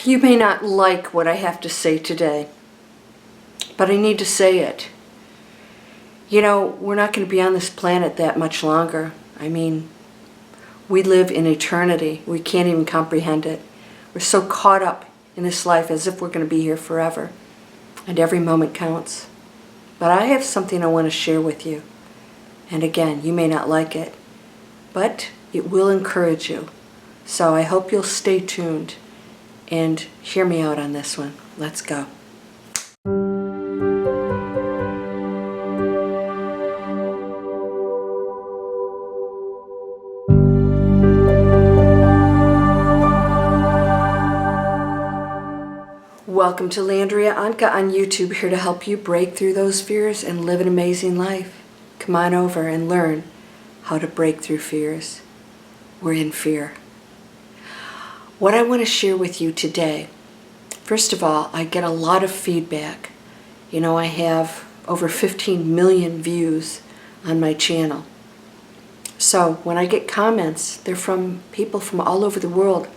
You may not like what I have to say today, but I need to say it. You know, we're not going to be on this planet that much longer. I mean, we live in eternity. We can't even comprehend it. We're so caught up in this life as if we're going to be here forever, and every moment counts. But I have something I want to share with you. And again, you may not like it, but it will encourage you. So I hope you'll stay tuned and hear me out on this one. Let's go. Welcome to Landria Onkka on YouTube, here to help you break through those fears and live an amazing life. Come on over and learn how to break through fears. We're in fear. What I want to share with you today, first of all, I get a lot of feedback. You know, I have over 15 million views on my channel. So when I get comments, they're from people from all over the world,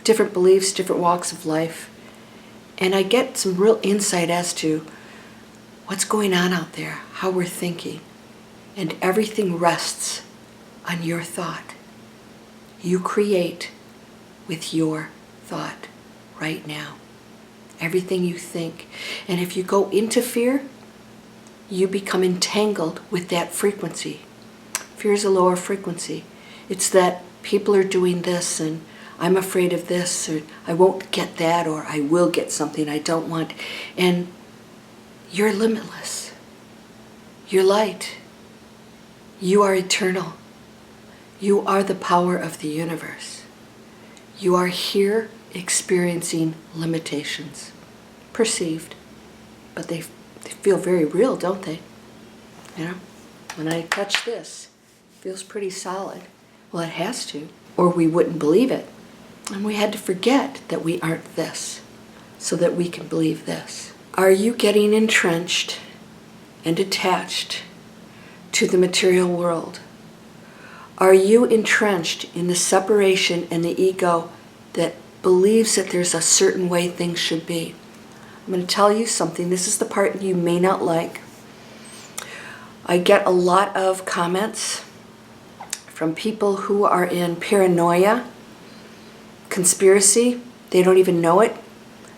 different beliefs, different walks of life. And I get some real insight as to what's going on out there, how we're thinking. And everything rests on your thought. You create with your thought right now. Everything you think. And if you go into fear, you become entangled with that frequency. Fear is a lower frequency. It's that people are doing this and I'm afraid of this, or I won't get that, or I will get something I don't want. And you're limitless. You're light. You are eternal. You are the power of the universe. You are here experiencing limitations, perceived, but they feel very real, don't they? You know, when I touch this, it feels pretty solid. Well, it has to, or we wouldn't believe it. And we had to forget that we aren't this, so that we can believe this. Are you getting entrenched and attached to the material world? Are you entrenched in the separation and the ego that believes that there's a certain way things should be? I'm going to tell you something. This is the part you may not like. I get a lot of comments from people who are in paranoia, conspiracy. They don't even know it.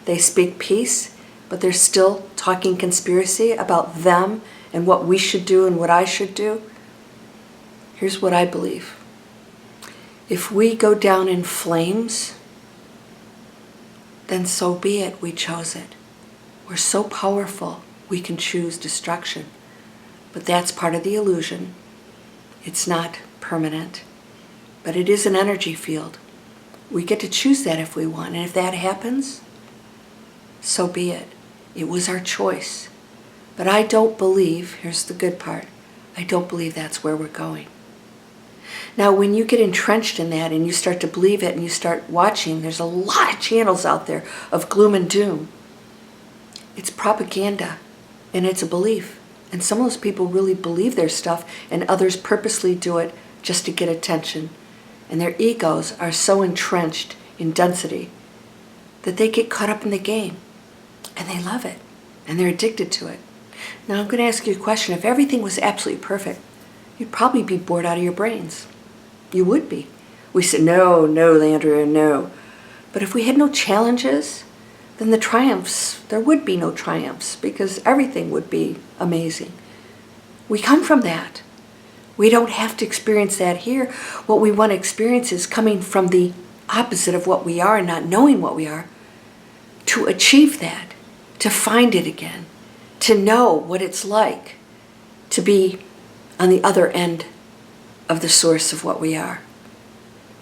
They speak peace, but they're still talking conspiracy about them and what we should do and what I should do. Here's what I believe. If we go down in flames, then so be it. We chose it. We're so powerful, we can choose destruction. But that's part of the illusion. It's not permanent, but it is an energy field. We get to choose that if we want, and if that happens, so be it. It was our choice. But I don't believe, here's the good part, I don't believe that's where we're going. Now, when you get entrenched in that and you start to believe it and you start watching, there's a lot of channels out there of gloom and doom. It's propaganda, and it's a belief. And some of those people really believe their stuff, and others purposely do it just to get attention. And their egos are so entrenched in density that they get caught up in the game. And they love it. And they're addicted to it. Now I'm going to ask you a question. If everything was absolutely perfect, you'd probably be bored out of your brains. You would be. We said, no, Landria, no. But if we had no challenges, then the triumphs, there would be no triumphs, because everything would be amazing. We come from that. We don't have to experience that here. What we want to experience is coming from the opposite of what we are and not knowing what we are, to achieve that, to find it again, to know what it's like to be on the other end of the source of what we are.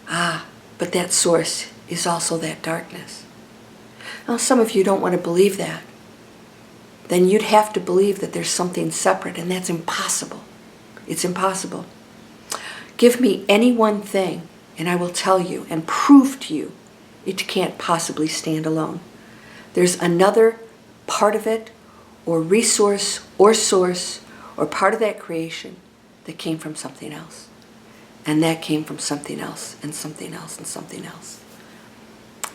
But that source is also that darkness. Now, some of you don't want to believe that. Then you'd have to believe that there's something separate, and that's impossible. It's impossible. Give me any one thing, and I will tell you and prove to you it can't possibly stand alone. There's another part of it, or resource, or source, or part of that creation that came from something else. And that came from something else, and something else, and something else.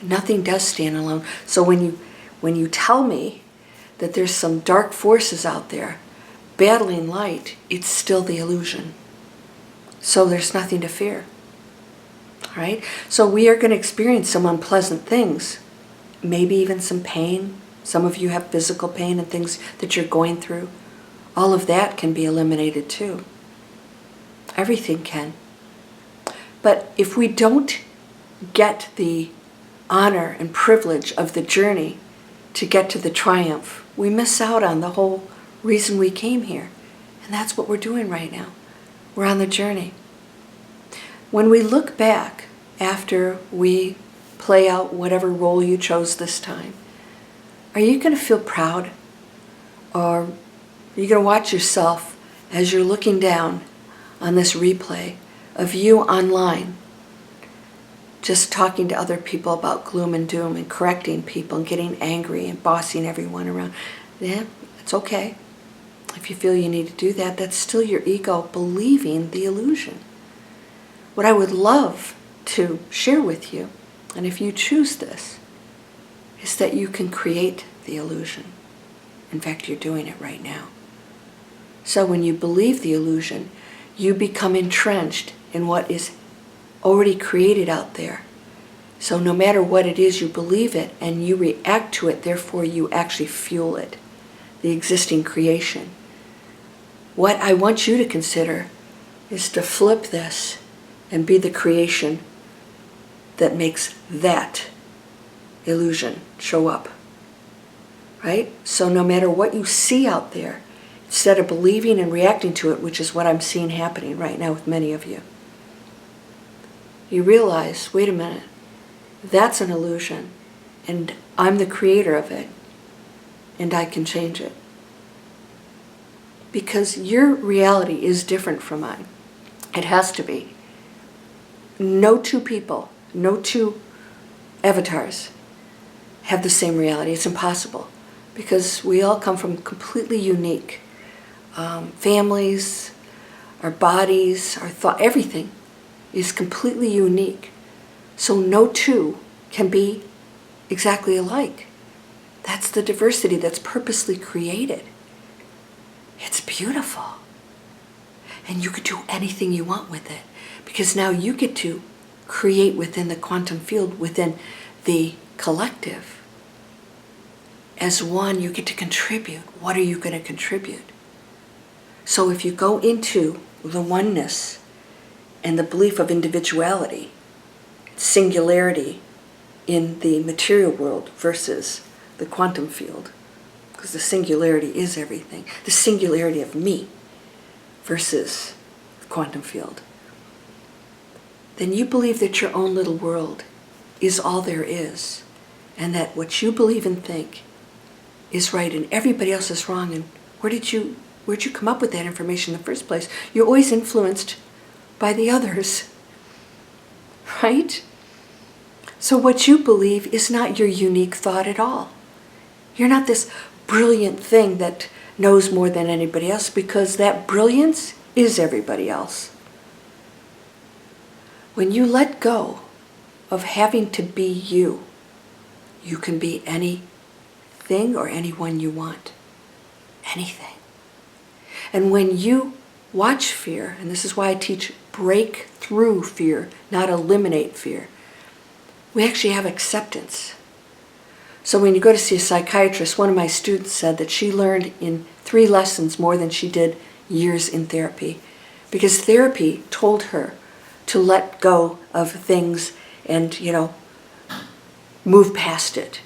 Nothing does stand alone. So when you tell me that there's some dark forces out there battling light, it's still the illusion. So there's nothing to fear. Right? So we are going to experience some unpleasant things, maybe even some pain. Some of you have physical pain and things that you're going through. All of that can be eliminated too. Everything can. But if we don't get the honor and privilege of the journey to get to the triumph, we miss out on the whole reason we came here. And that's what we're doing right now. We're on the journey. When we look back after we play out whatever role you chose this time, are you going to feel proud? Or are you going to watch yourself as you're looking down on this replay of you online, just talking to other people about gloom and doom and correcting people and getting angry and bossing everyone around? Yeah, it's okay. If you feel you need to do that, that's still your ego believing the illusion. What I would love to share with you, and if you choose this, is that you can create the illusion. In fact, you're doing it right now. So when you believe the illusion, you become entrenched in what is already created out there. So no matter what it is, you believe it and you react to it, therefore you actually fuel it, the existing creation. What I want you to consider is to flip this and be the creation that makes that illusion show up. Right? So no matter what you see out there, instead of believing and reacting to it, which is what I'm seeing happening right now with many of you, you realize, wait a minute, that's an illusion, and I'm the creator of it, and I can change it. Because your reality is different from mine. It has to be. No two people, no two avatars have the same reality. It's impossible. Because we all come from completely unique families, our bodies, our thought, everything is completely unique. So no two can be exactly alike. That's the diversity that's purposely created. It's beautiful. And you could do anything you want with it. Because now you get to create within the quantum field, within the collective. As one, you get to contribute. What are you going to contribute? So if you go into the oneness and the belief of individuality, singularity in the material world versus the quantum field, because the singularity is everything, the singularity of me versus the quantum field, then you believe that your own little world is all there is, and that what you believe and think is right and everybody else is wrong. And where'd you come up with that information in the first place? You're always influenced by the others, right? So what you believe is not your unique thought at all. You're not this brilliant thing that knows more than anybody else, because that brilliance is everybody else. When you let go of having to be you, you can be anything or anyone you want. Anything. And when you watch fear, and this is why I teach break through fear, not eliminate fear, we actually have acceptance. So when you go to see a psychiatrist, one of my students said that she learned in 3 lessons more than she did years in therapy, because therapy told her to let go of things and, move past it.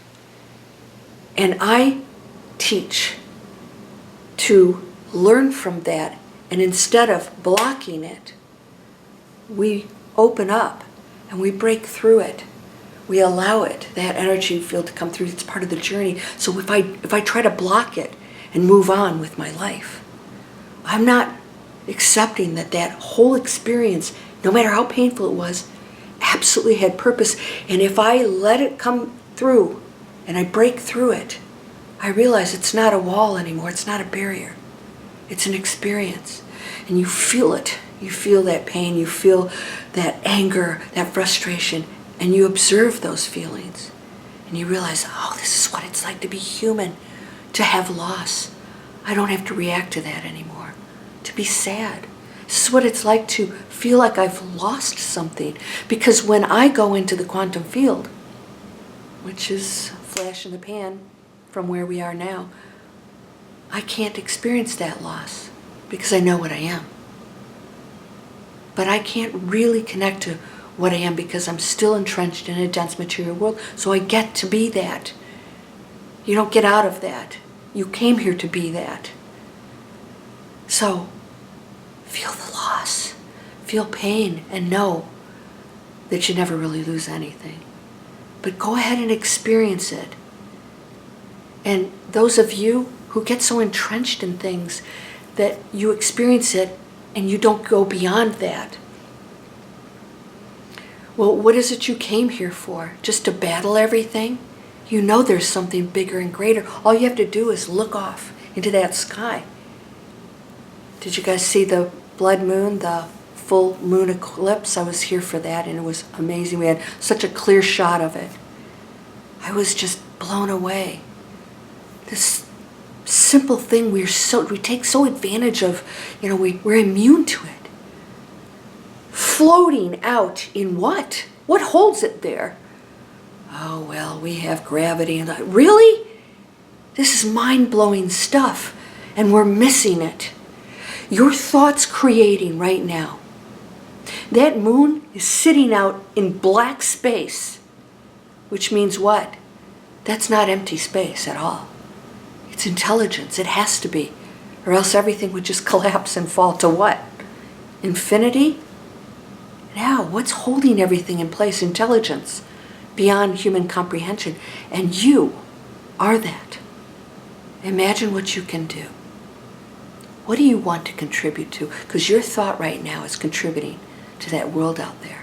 And I teach to learn from that, and instead of blocking it, we open up and we break through it. We allow it, that energy field, to come through. It's part of the journey. So if I try to block it and move on with my life, I'm not accepting that whole experience, no matter how painful it was, absolutely had purpose. And if I let it come through and I break through it, I realize it's not a wall anymore. It's not a barrier. It's an experience. And you feel it. You feel that pain. You feel that anger, that frustration. And you observe those feelings. And you realize, oh, this is what it's like to be human, to have loss. I don't have to react to that anymore. To be sad. This is what it's like to feel like I've lost something. Because when I go into the quantum field, which is a flash in the pan from where we are now, I can't experience that loss because I know what I am. But I can't really connect to what I am because I'm still entrenched in a dense material world. So I get to be that. You don't get out of that. You came here to be that. So feel the loss, feel pain, and know that you never really lose anything. But go ahead and experience it. And those of you who get so entrenched in things that you experience it and you don't go beyond that, well, what is it you came here for? Just to battle everything? You know there's something bigger and greater. All you have to do is look off into that sky. Did you guys see the blood moon, the full moon eclipse? I was here for that and it was amazing. We had such a clear shot of it. I was just blown away. This simple thing we take so advantage of, we're immune to it. Floating out in what? What holds it there? Oh, well, we have gravity. And really? This is mind-blowing stuff, and we're missing it. Your thoughts creating right now. That moon is sitting out in black space, which means what? That's not empty space at all. It's intelligence. It has to be, or else everything would just collapse and fall to what? Infinity? Now, what's holding everything in place? Intelligence beyond human comprehension. And you are that. Imagine what you can do. What do you want to contribute to? Because your thought right now is contributing to that world out there.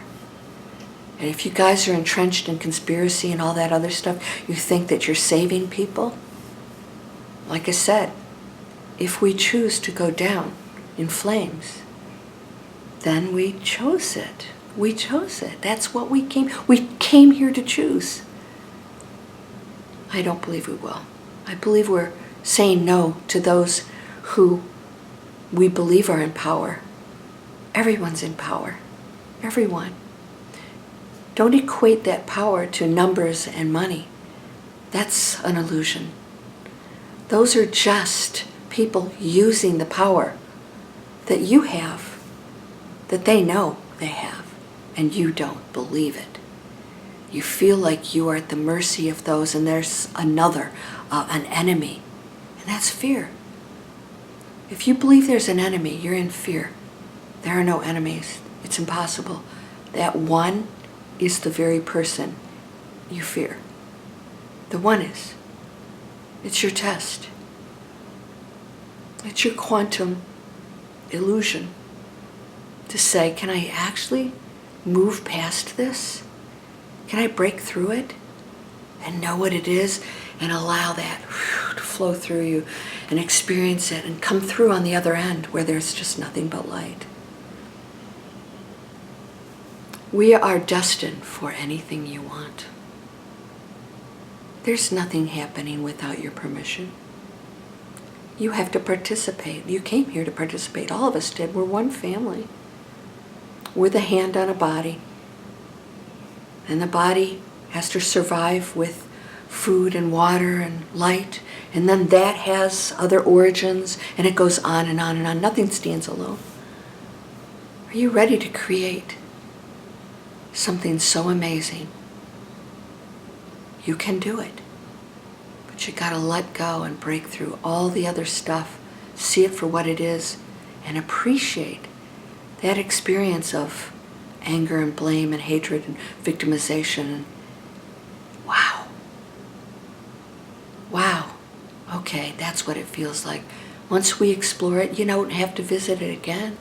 And if you guys are entrenched in conspiracy and all that other stuff, you think that you're saving people? Like I said, if we choose to go down in flames, then we chose it. We chose it. That's what we came here to choose. I don't believe we will. I believe we're saying no to those who we believe are in power. Everyone's in power. Everyone. Don't equate that power to numbers and money. That's an illusion. Those are just people using the power that you have, that they know they have, and you don't believe it. You feel like you are at the mercy of those, and there's another, an enemy, and that's fear. If you believe there's an enemy, you're in fear. There are no enemies. It's impossible. That one is the very person you fear. The one is. It's your test. It's your quantum illusion to say, can I actually move past this? Can I break through it and know what it is and allow that to flow through you and experience it and come through on the other end where there's just nothing but light? We are destined for anything you want. There's nothing happening without your permission. You have to participate. You came here to participate. All of us did. We're one family. We're the hand on a body. And the body has to survive with food and water and light. And then that has other origins. And it goes on and on and on. Nothing stands alone. Are you ready to create something so amazing? You can do it. But you gotta let go and break through all the other stuff, see it for what it is, and appreciate that experience of anger and blame and hatred and victimization. Wow. Wow. Okay, that's what it feels like. Once we explore it, you don't have to visit it again.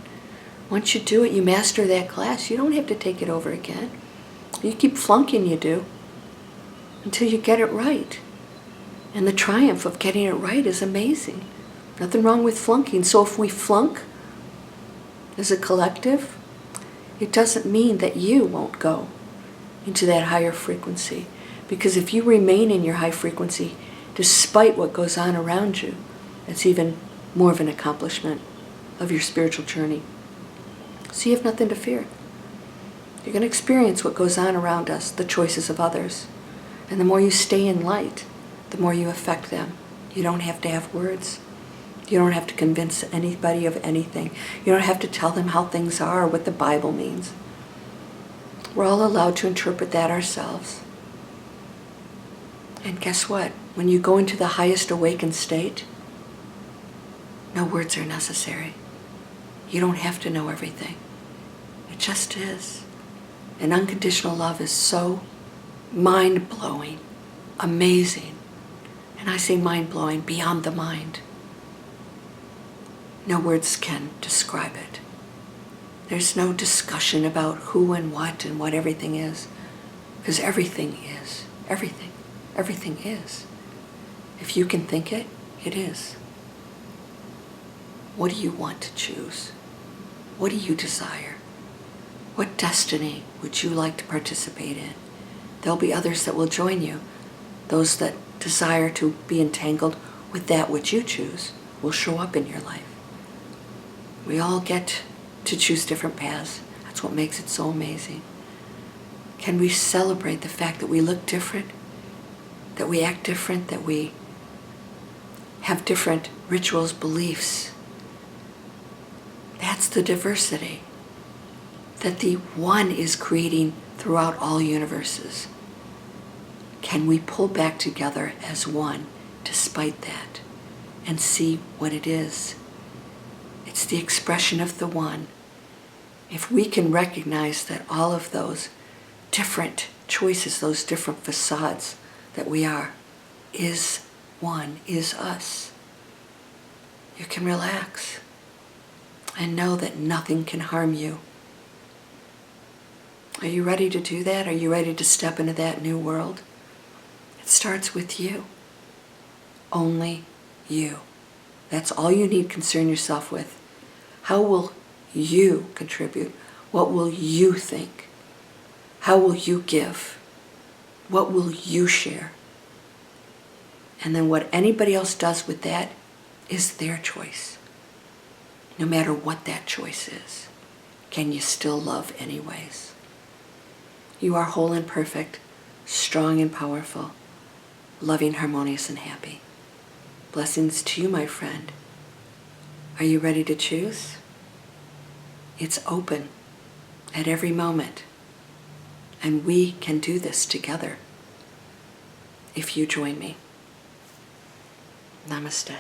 Once you do it, you master that class, you don't have to take it over again. You keep flunking, you do, until you get it right. And the triumph of getting it right is amazing. Nothing wrong with flunking. So if we flunk as a collective, it doesn't mean that you won't go. into that higher frequency. Because if you remain in your high frequency, despite what goes on around you, it's even more of an accomplishment of your spiritual journey. So you have nothing to fear. You're going to experience what goes on around us, the choices of others. And the more you stay in light, the more you affect them. You don't have to have words. You don't have to convince anybody of anything. You don't have to tell them how things are or what the Bible means. We're all allowed to interpret that ourselves. And guess what? When you go into the highest awakened state, no words are necessary. You don't have to know everything. It just is. And unconditional love is so mind-blowing, amazing. And I say mind-blowing, beyond the mind. No words can describe it. There's no discussion about who and what everything is. Because everything is. Everything. Everything is. If you can think it, it is. What do you want to choose? What do you desire? What destiny would you like to participate in? There'll be others that will join you. Those that desire to be entangled with that which you choose will show up in your life. We all get to choose different paths. That's what makes it so amazing. Can we celebrate the fact that we look different, that we act different, that we have different rituals, beliefs? That's the diversity that the one is creating throughout all universes. Can we pull back together as one despite that and see what it is? It's the expression of the one. If we can recognize that all of those different choices, those different facades that we are, is one, is us, you can relax and know that nothing can harm you. Are you ready to do that? Are you ready to step into that new world? It starts with you. Only you. That's all you need to concern yourself with. How will you contribute? What will you think? How will you give? What will you share? And then what anybody else does with that is their choice. No matter what that choice is, can you still love anyways? You are whole and perfect, strong and powerful, loving, harmonious, and happy. Blessings to you, my friend. Are you ready to choose? It's open at every moment. And we can do this together if you join me. Namaste.